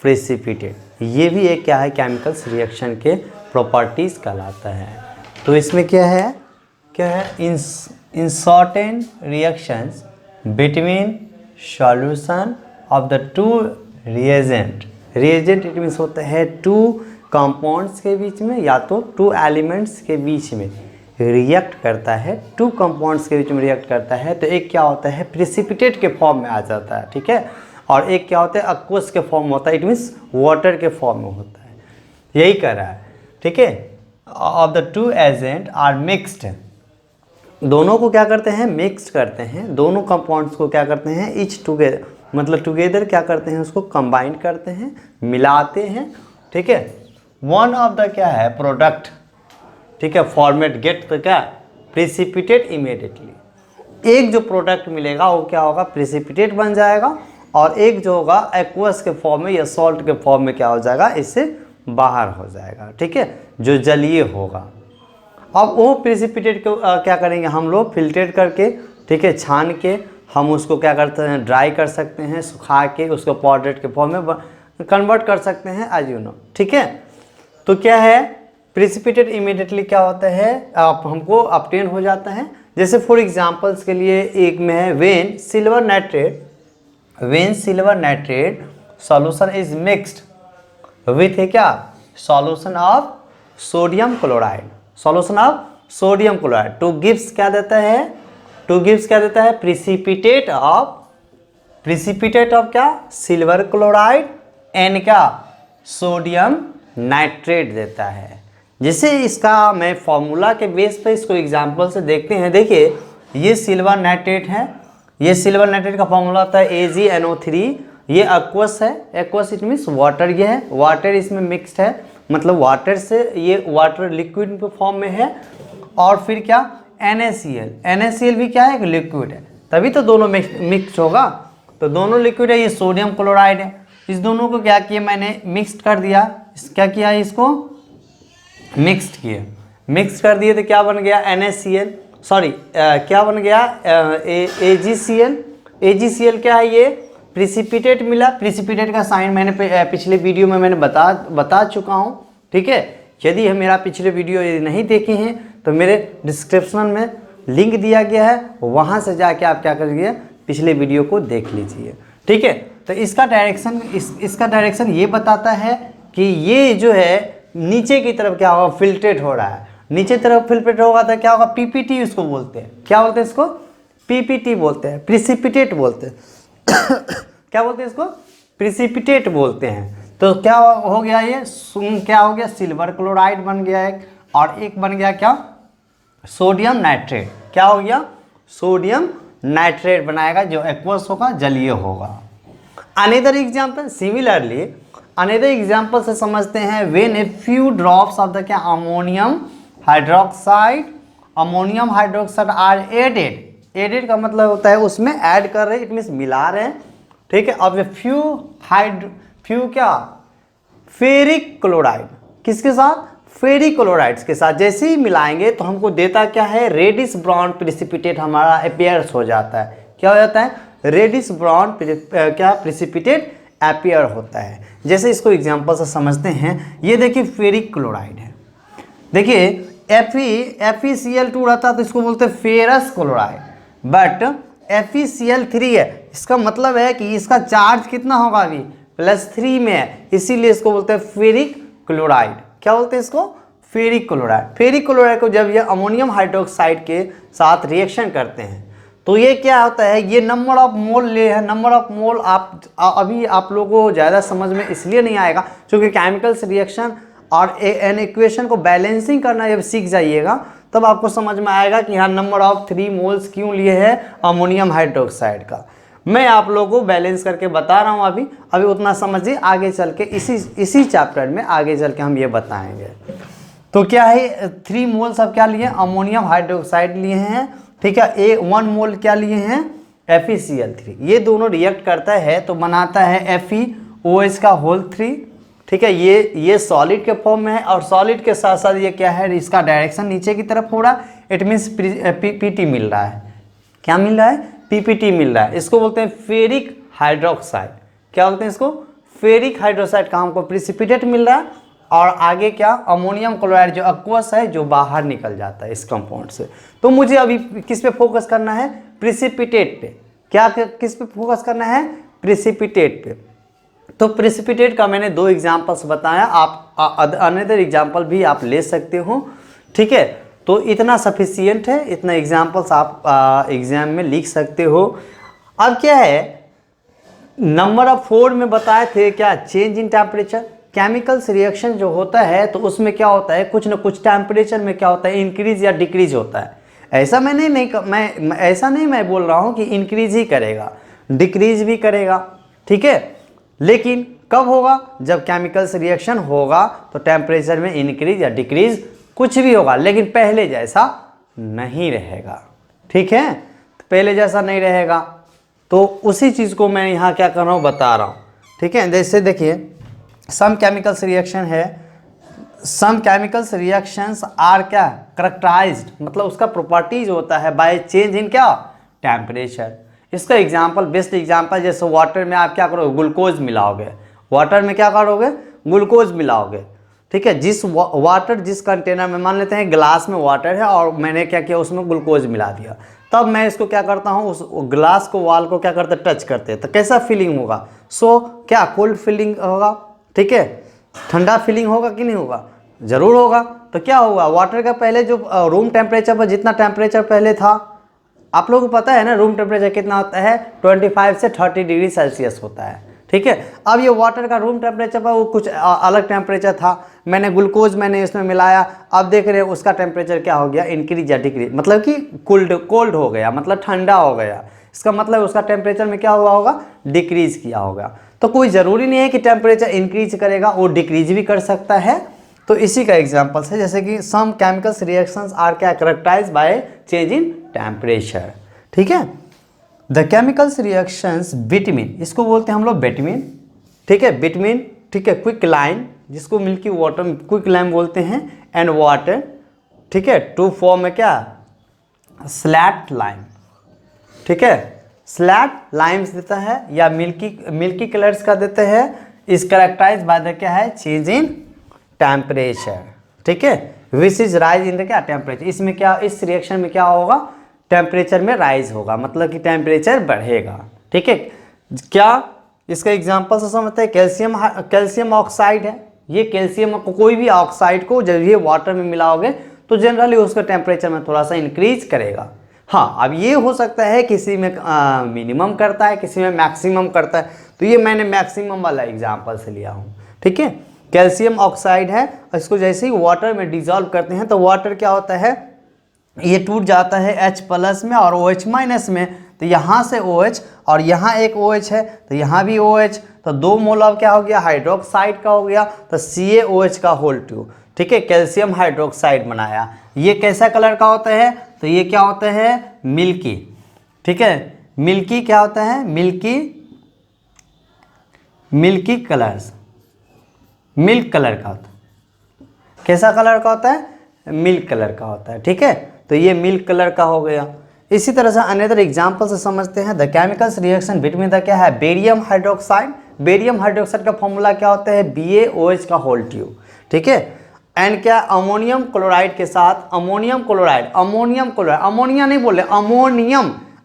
precipitate. ये भी एक क्या है, केमिकल्स रिएक्शन के प्रॉपर्टीज कहलाता है। तो इसमें क्या है, in certain reactions between solution of the to reagent. Reagent it means होता है टू कंपाउंड्स के बीच में या तो टू एलिमेंट्स के बीच में रिएक्ट करता है, टू कंपाउंड्स के बीच में रिएक्ट करता है। तो एक क्या होता है प्रेसिपिटेट के फॉर्म में आ जाता है, ठीक है, और एक क्या होता है एक्वस के फॉर्म में होता है, इट मीन्स वाटर के फॉर्म में होता है। यही कर रहा है, ठीक है। Of the two agent are mixed, दोनों को क्या करते हैं मिक्स करते हैं, दोनों कंपाउंड्स को क्या करते हैं इच टुगेदर, मतलब टुगेदर क्या करते हैं उसको कंबाइन करते हैं, मिलाते हैं, ठीक है। वन ऑफ द क्या है प्रोडक्ट, ठीक है, फॉर्मेट गेट तो क्या प्रेसिपिटेट इमीडिएटली। एक जो प्रोडक्ट मिलेगा वो क्या होगा प्रेसिपिटेट बन जाएगा, और एक जो होगा एक्वस के फॉर्म में या सॉल्ट के फॉर्म में क्या हो जाएगा इससे बाहर हो जाएगा, ठीक है, जो जलीय होगा। अब वो प्रेसिपिटेट को क्या करेंगे हम लोग फिल्ट्रेट करके, ठीक है, छान के हम उसको क्या करते हैं ड्राई कर सकते हैं, सुखा के उसको पाउडर के फॉर्म में कन्वर्ट कर सकते हैं एज यू नो, ठीक है। तो क्या है प्रेसिपिटेट इमीडिएटली क्या होता है आप हमको ऑब्टेन हो जाता है। जैसे फॉर एग्जांपल्स के लिए एक में है when silver nitrate, when silver nitrate solution is mixed with है क्या solution of sodium chloride, solution of sodium chloride to gives क्या देता है, टू गिव्स क्या देता है प्रेसिपिटेट ऑफ क्या सिल्वर क्लोराइड एंड क्या सोडियम नाइट्रेट देता है। जैसे इसका मैं फॉर्मूला के बेस पे इसको एग्जांपल से देखते हैं। देखिए ये सिल्वर नाइट्रेट है, ये सिल्वर नाइट्रेट का फॉर्मूला होता है AgNO3, ये एक्वस है, एक्वस इट मीन्स वाटर, ये है वाटर इसमें मिक्स्ड है, मतलब वाटर से ये वाटर लिक्विड फॉर्म में है। और फिर क्या NaCl, NaCl भी क्या है एक लिक्विड है, तभी तो दोनों मिक्स होगा। तो दोनों लिक्विड है, ये सोडियम क्लोराइड है, इस दोनों को क्या किया मैंने मिक्स्ड कर दिया, क्या किया इसको मिक्स्ड किया, मिक्स कर दिए तो क्या बन गया NaCl, सॉरी क्या बन गया AgCl। AgCl क्या है ये प्रेसिपिटेट मिला, प्रेसिपिटेट का साइन मैंने पिछले वीडियो में मैंने बता चुका हूँ, ठीक है। यदि हम मेरा पिछले वीडियो यदि नहीं देखे हैं तो मेरे डिस्क्रिप्शन में लिंक दिया गया है, वहाँ से जाके आप क्या करिए पिछले वीडियो को देख लीजिए, ठीक है। तो इसका डायरेक्शन इसका डायरेक्शन ये बताता है कि ये जो है नीचे की तरफ क्या होगा फिल्ट्रेट हो रहा है, नीचे तरफ फिल्ट्रेट होगा तो क्या होगा PPT उसको बोलते हैं, क्या बोलते हैं इसको PPT बोलते हैं, प्रेसिपिटेट बोलते हैं क्या बोलते हैं इसको प्रेसिपिटेट बोलते हैं। तो क्या हो गया ये क्या हो गया सिल्वर क्लोराइड बन गया एक, और एक बन गया क्या सोडियम नाइट्रेट, क्या हो गया सोडियम नाइट्रेट बनाएगा जो एक्वस होगा जलीय होगा। Another example similarly another example से समझते हैं when a few drops of the क्या ammonium hydroxide are added, added का मतलब होता है उसमें ऐड कर रहे हैं, इट मीन्स मिला रहे हैं, ठीक है। अब फ्यू क्या फेरिक क्लोराइड किसके साथ फेरिक क्लोराइड्स के साथ जैसे ही मिलाएंगे तो हमको देता क्या है रेडिश ब्राउन प्रेसिपिटेट हमारा अपीयर्स हो जाता है, क्या हो जाता है रेडिश ब्राउन क्या प्रेसिपिटेट अपीयर होता है। जैसे इसको एग्जांपल से समझते हैं, ये देखिए फेरिक क्लोराइड है, देखिए FeCl2 रहता तो इसको बोलते हैं फेरस क्लोराइड, बट FeCl3 है, इसका मतलब है कि इसका चार्ज कितना होगा अभी +3 में है, इसीलिए इसको बोलते हैं फेरिक क्लोराइड, क्या बोलते हैं इसको फेरिक क्लोराइड। फेरिक क्लोराइड को जब ये अमोनियम हाइड्रोक्साइड के साथ रिएक्शन करते हैं तो ये क्या होता है ये नंबर ऑफ मोल ले है, नंबर ऑफ मोल अभी आप लोगों को ज़्यादा समझ में इसलिए नहीं आएगा क्योंकि केमिकल्स रिएक्शन और एन इक्वेशन को बैलेंसिंग करना जब सीख जाइएगा तब आपको समझ में आएगा कि यहाँ नंबर ऑफ 3 मोल्स क्यों लिए है अमोनियम हाइड्रोक्साइड का। मैं आप लोगों को बैलेंस करके बता रहा हूँ, अभी उतना समझिए, आगे चल के इसी चैप्टर में आगे चल के हम ये बताएंगे। तो क्या है 3 मोल्स अब क्या लिए अमोनियम हाइड्रोक्साइड लिए हैं, ठीक है। 1 मोल क्या लिए हैं FeCl3, ये दोनों रिएक्ट करता है तो बनाता है FeOH का होल 3, ठीक है। ये सॉलिड के फॉर्म में है और सॉलिड के साथ साथ ये क्या है इसका डायरेक्शन नीचे की तरफ हो रहा है, इट मीन्स PPT मिल रहा है, क्या मिल रहा है PPT मिल रहा है। इसको बोलते हैं फेरिक हाइड्रोक्साइड, क्या बोलते हैं इसको फेरिक हाइड्रोक्साइड का हमको प्रेसिपिटेट मिल रहा है, और आगे क्या अमोनियम क्लोराइड जो एक्वस है जो बाहर निकल जाता है इस कंपाउंड से। तो मुझे अभी किस पे फोकस करना है प्रेसिपिटेट पे, क्या किस पे फोकस करना है? प्रेसिपिटेट पे। तो प्रेसिपिटेट का मैंने 2 एग्जाम्पल्स बताया, आप अनदर एग्जाम्पल भी आप ले सकते हो, ठीक है। तो इतना सफिशियंट है, इतना एग्जाम्पल्स आप एग्जाम में लिख सकते हो। अब क्या है, नंबर ऑफ 4 में बताए थे क्या, change in temperature. Chemicals reaction जो होता है तो उसमें क्या होता है, कुछ ना कुछ टेम्परेचर में क्या होता है, इंक्रीज या डिक्रीज होता है। ऐसा मैं बोल रहा हूँ कि इंक्रीज ही करेगा, डिक्रीज भी करेगा, ठीक है। लेकिन कब होगा, जब केमिकल्स रिएक्शन होगा तो टेम्परेचर में इंक्रीज या डिक्रीज कुछ भी होगा, लेकिन पहले जैसा नहीं रहेगा, ठीक है। तो पहले जैसा नहीं रहेगा, तो उसी चीज़ को मैं यहाँ क्या कर रहा हूँ, बता रहा हूँ, ठीक है। जैसे देखिए, सम केमिकल्स रिएक्शन है, सम केमिकल्स रिएक्शंस आर क्या, करेक्टराइज्ड, मतलब उसका प्रॉपर्टीज होता है बाय चेंज इन क्या, टेम्परेचर। इसका एग्जांपल, बेस्ट एग्जांपल, जैसे वाटर में आप क्या करोगे, ग्लूकोज मिलाओगे, वाटर में क्या करोगे, ग्लूकोज मिलाओगे, ठीक है। वाटर जिस कंटेनर में, मान लेते हैं ग्लास में वाटर है और मैंने क्या किया, उसमें ग्लूकोज मिला दिया, तब मैं इसको क्या करता हूँ, उस ग्लास को, वाल को क्या करते, टच करते हैं, तो कैसा फीलिंग होगा, सो क्या कोल्ड फीलिंग होगा, ठीक है। ठंडा फीलिंग होगा कि नहीं होगा, जरूर होगा। तो क्या होगा, वाटर का पहले जो रूम टेम्परेचर पर जितना टेम्परेचर पहले था, आप लोगों को पता है ना रूम टेम्परेचर कितना होता है, 25 से 30 डिग्री सेल्सियस होता है, ठीक है। अब ये वाटर का रूम टेम्परेचर पर वो कुछ अलग टेम्परेचर था, मैंने ग्लूकोज इसमें मिलाया, अब देख रहे हैं उसका टेम्परेचर क्या हो गया, इंक्रीज या डिक्रीज, मतलब कि कोल्ड हो गया, मतलब ठंडा हो गया। इसका मतलब उसका टेम्परेचर में क्या हुआ होगा, डिक्रीज किया होगा। तो कोई ज़रूरी नहीं है कि टेम्परेचर इंक्रीज करेगा, वो डिक्रीज भी कर सकता है। तो इसी का एग्जांपल्स है, जैसे कि सम केमिकल्स रिएक्शंस आर क्या, characterized by change in temperature, ठीक है। द केमिकल्स रिएक्शंस बिटवीन, इसको बोलते हैं हम लोग बिटवीन, ठीक है, बिटवीन, ठीक है, क्विक लाइन, जिसको मिल्की वाटर में क्विक लाइन बोलते हैं, एंड वाटर, ठीक है, टू फॉर्म में क्या, स्लैट लाइन, ठीक है। स्लैट लाइम्स देता है या मिल्की कलर्स का देते हैं, इस कैरेक्टराइज बाय द क्या है, चेंज इन टेम्परेचर, ठीक है, which is rise in the क्या, टेम्परेचर। इसमें क्या, इस रिएक्शन में क्या होगा, टेम्परेचर में राइज होगा, मतलब कि टेम्परेचर बढ़ेगा, ठीक है। क्या, इसका एग्जांपल से समझते हैं, कैल्शियम ऑक्साइड है, ये कैल्शियम को, कोई भी ऑक्साइड को जब ये वाटर में मिलाओगे तो जनरली उसका टेम्परेचर में थोड़ा सा इंक्रीज करेगा। हाँ, अब ये हो सकता है किसी में मिनिमम करता है, किसी में मैक्सिमम करता है, तो ये मैंने मैक्सिमम वाला एग्जांपल से लिया हूँ, ठीक है। कैल्शियम ऑक्साइड है, इसको जैसे ही वाटर में डिजॉल्व करते हैं तो वाटर क्या होता है, ये टूट जाता है H+ में और OH- में, तो यहाँ से OH और यहाँ एक OH है, तो यहाँ भी OH, तो 2 मोल ऑफ क्या हो गया, हाइड्रोक्साइड का हो गया, तो CaOH का होल 2, ठीक है, कैल्शियम हाइड्रोक्साइड बनाया। ये कैसा कलर का होता है, तो ये क्या होता है, मिल्की, ठीक है। मिल्की क्या होता है, मिल्की कलर्स, मिल्क कलर का होता है। कैसा कलर का होता है, मिल्क कलर का होता है, ठीक है। तो ये मिल्क कलर का हो गया। इसी तरह से अनदर एग्जांपल से समझते हैं, the chemicals reaction between the क्या है, बेरियम हाइड्रोक्साइड। बेरियम हाइड्रोक्साइड का फॉर्मूला क्या होता है, BaOH का होल 2, ठीक है। एंड क्या, अमोनियम क्लोराइड के साथ, अमोनियम क्लोराइड, अमोनिया नहीं बोले,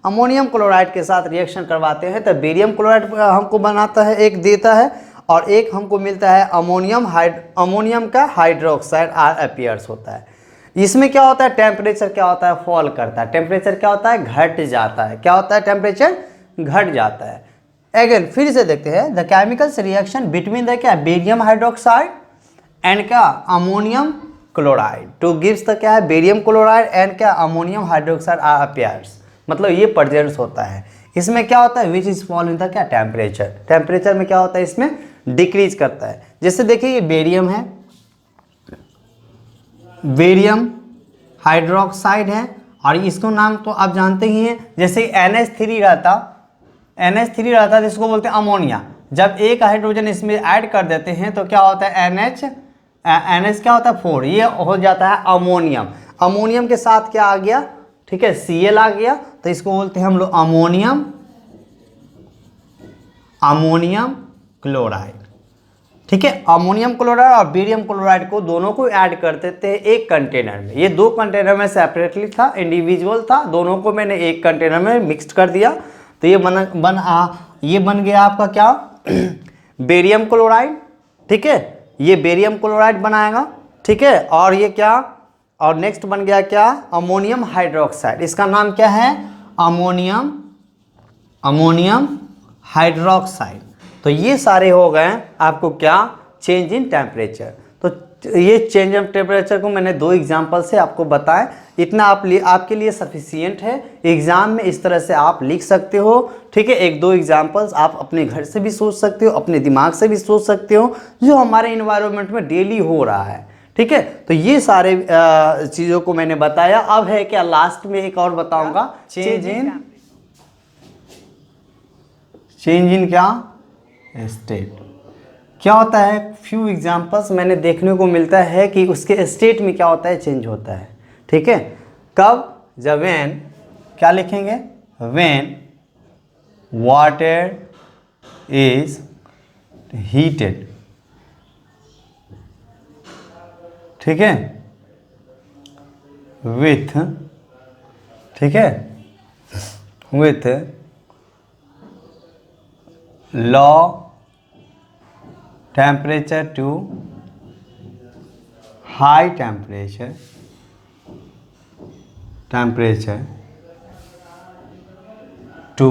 अमोनियम क्लोराइड के साथ रिएक्शन करवाते हैं, तो बेरियम क्लोराइड हमको बनाता है, एक देता है, और एक हमको मिलता है अमोनियम का हाइड्रोक्साइड अपीयर्स होता है। इसमें क्या होता है, टेम्परेचर क्या होता है, फॉल करता है, टेम्परेचर क्या होता है, घट जाता है, क्या होता है, टेम्परेचर घट जाता है। अगेन फिर से देखते हैं, the chemicals reaction between the क्या, बेरियम हाइड्रोक्साइड एंड क्या, ammonium chloride two gives the क्या है, बेरियम क्लोराइड एंड क्या, अमोनियम हाइड्रोक्साइड अपीयर्स, मतलब ये प्रेजेंस होता है। इसमें क्या होता है, which is fall in the क्या, टेम्परेचर, टेम्परेचर में क्या होता है, इसमें डिक्रीज करता है। जैसे देखिए ये बेरियम है, बेरियम हाइड्रोक्साइड है, और इसको नाम तो आप जानते ही हैं, जैसे NH3 रहता है जिसको बोलते हैं अमोनिया। जब एक हाइड्रोजन इसमें ऐड कर देते हैं तो क्या होता है, NH क्या होता है, 4, ये हो जाता है अमोनियम। अमोनियम के साथ क्या आ गया, ठीक है, Cl आ गया, तो इसको बोलते हैं हम लोग अमोनियम क्लोराइड, ठीक है। अमोनियम क्लोराइड और बेरियम क्लोराइड को दोनों को ऐड कर देते हैं एक कंटेनर में। ये 2 कंटेनर में सेपरेटली था, इंडिविजुअल था, दोनों को मैंने एक कंटेनर में मिक्सड कर दिया, तो ये बन गया आपका क्या, बेरियम क्लोराइड, ठीक है, ये बेरियम क्लोराइड बनाएगा, ठीक है। और ये क्या, और नेक्स्ट बन गया क्या, अमोनियम हाइड्रोक्साइड, इसका नाम क्या है, अमोनियम हाइड्रोक्साइड। तो ये सारे हो गए आपको क्या, चेंज इन टेम्परेचर। तो ये चेंज ऑफ टेम्परेचर को मैंने 2 एग्जांपल से आपको बताया, इतना आपके लिए सफिशियंट है। एग्जाम में इस तरह से आप लिख सकते हो, ठीक है। 1-2 एग्जांपल्स आप अपने घर से भी सोच सकते हो, अपने दिमाग से भी सोच सकते हो, जो हमारे इन्वायरमेंट में डेली हो रहा है, ठीक है। तो ये सारे चीज़ों को मैंने बताया। अब है क्या, लास्ट में एक और बताऊंगा, चेंज इन क्या, स्टेट। क्या होता है, फ्यू एग्जांपल्स मैंने देखने को मिलता है कि उसके स्टेट में क्या होता है, चेंज होता है, ठीक है। कब, जब व्हेन, क्या लिखेंगे, व्हेन वाटर इज हीटेड, ठीक है, विथ, ठीक है, with low temperature to high temperature to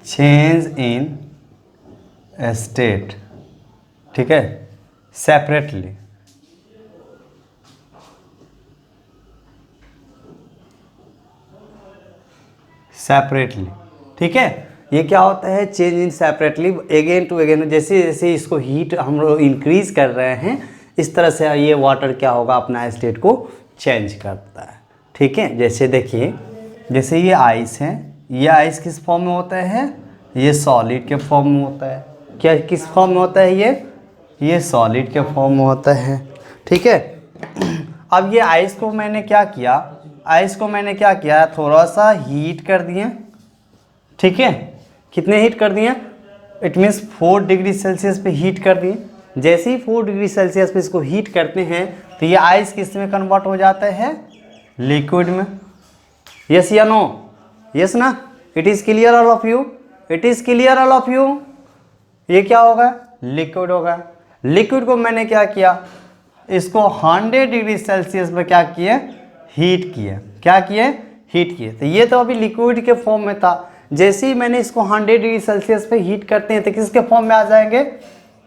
change in state, ठीक है, सेपरेटली, ठीक है। ये क्या होता है, change in separately, again to again, जैसे जैसे इसको हीट हम लोग इंक्रीज कर रहे हैं, इस तरह से ये वाटर क्या होगा, अपना स्टेट को चेंज करता है, ठीक है। जैसे देखिए, जैसे ये आइस है, ये आइस किस फॉर्म में होता है, ये सॉलिड के फॉर्म में होता है। क्या किस फॉर्म में होता है, ये सॉलिड के फॉर्म में होता है, ठीक है। अब ये आइस को मैंने क्या किया, थोड़ा सा हीट कर दिए, ठीक है। कितने हीट कर दिए, इट मीन्स 4 डिग्री सेल्सियस पे हीट कर दिए। जैसे ही 4 डिग्री सेल्सियस पे इसको हीट करते हैं तो ये आइस किस में कन्वर्ट हो जाता है, लिक्विड में। यस या नो, यस ना, it is clear all of you, ये क्या होगा, लिक्विड होगा। लिक्विड को मैंने क्या किया, इसको 100 डिग्री सेल्सियस पे क्या किए, हीट किए, तो ये तो अभी लिक्विड के फॉर्म में था। जैसे ही मैंने इसको 100 डिग्री सेल्सियस पे हीट करते हैं तो किसके फॉर्म में आ जाएंगे,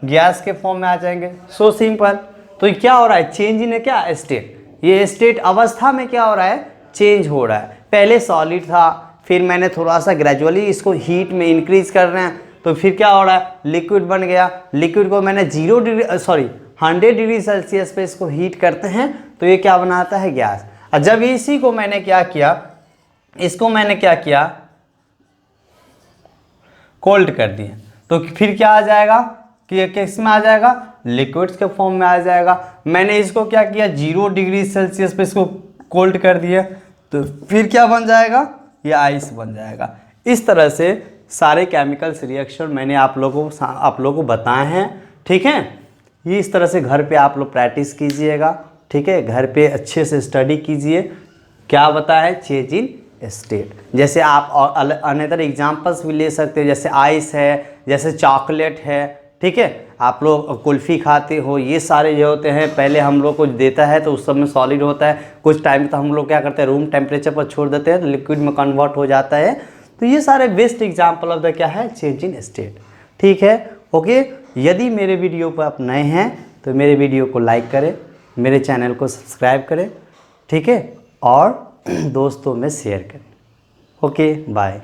गैस के फॉर्म में आ जाएंगे। So simple. तो क्या हो रहा है, चेंज इन क्या, स्टेट। ये स्टेट अवस्था में क्या हो रहा है, चेंज हो रहा है। पहले सॉलिड था, फिर मैंने थोड़ा सा ग्रेजुअली इसको हीट में इंक्रीज कर रहे हैं, तो फिर क्या हो रहा है, लिक्विड बन गया। लिक्विड को मैंने 100 डिग्री सेल्सियस पे इसको हीट करते हैं तो ये क्या बनाता है, गैस। और जब इसी को मैंने क्या किया, इसको मैंने क्या किया, कोल्ड कर दिए, तो फिर क्या आ जाएगा कि ये किस में आ जाएगा, लिक्विड्स के फॉर्म में आ जाएगा। मैंने इसको क्या किया, 0 डिग्री सेल्सियस पे इसको कोल्ड कर दिया, तो फिर क्या बन जाएगा, ये आइस बन जाएगा। इस तरह से सारे केमिकल्स रिएक्शन मैंने आप लोगों को बताए हैं, ठीक है। ये इस तरह से घर पे आप लोग प्रैक्टिस कीजिएगा, ठीक है। घर पे अच्छे से स्टडी कीजिए। क्या बताया है, चेंज इन स्टेट। जैसे आप और अनदर एग्जांपल्स भी ले सकते हो, जैसे आइस है, जैसे चॉकलेट है, ठीक है। आप लोग कुल्फ़ी खाते हो, ये सारे जो होते हैं पहले हम लोग को देता है तो उस समय सॉलिड होता है, कुछ टाइम तक हम लोग क्या करते हैं, रूम टेम्परेचर पर छोड़ देते हैं तो लिक्विड में कन्वर्ट हो जाता है। तो ये सारे बेस्ट एग्जाम्पल ऑफ द क्या है, चेंज इन स्टेट, ठीक है। ओके, यदि मेरे वीडियो पर आप नए हैं तो मेरे वीडियो को लाइक करें, मेरे चैनल को सब्सक्राइब करें, ठीक है, और दोस्तों में शेयर करें। Okay, bye.